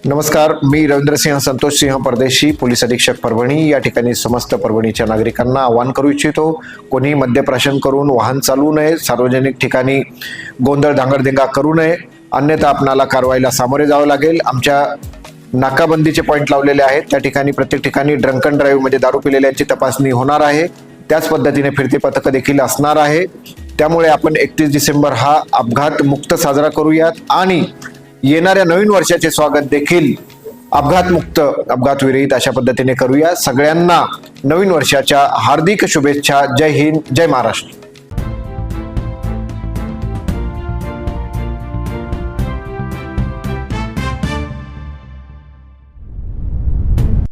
नमस्कार, मी रवींद्रसिंह संतोषसिंह परदेशी, पोलीस अधीक्षक परभणी। या ठिकाणी समस्त परभणीच्या नागरिकांना आवाहन करू इच्छितो, कोणी मद्यप्राशन करून वाहन चालवू नये, सार्वजनिक ठिकाणी गोंधळ धांगडधिंगा करू नये, अन्यथा आपणाला कारवाईला सामोरे जावे लागेल। आमच्या नाकाबंदीचे पॉइंट लावलेले आहेत, त्या ठिकाणी प्रत्येक ठिकाणी ड्रंक अँड ड्राईव्ह मध्ये दारू पिलेल्यांची तपासणी होणार आहे। त्याच पद्धतीने फिरती पथक देखील असणार आहे। त्यामुळे आपण 31 डिसेंबर हा अपघात मुक्त साजरा करूयात आणि येणाऱ्या नवीन वर्षाचे स्वागत देखील अपघात मुक्त, अपघात विरहित अशा पद्धतीने करूया। सगळ्यांना नवीन वर्षाच्या हार्दिक शुभेच्छा। जय हिंद, जय महाराष्ट्र।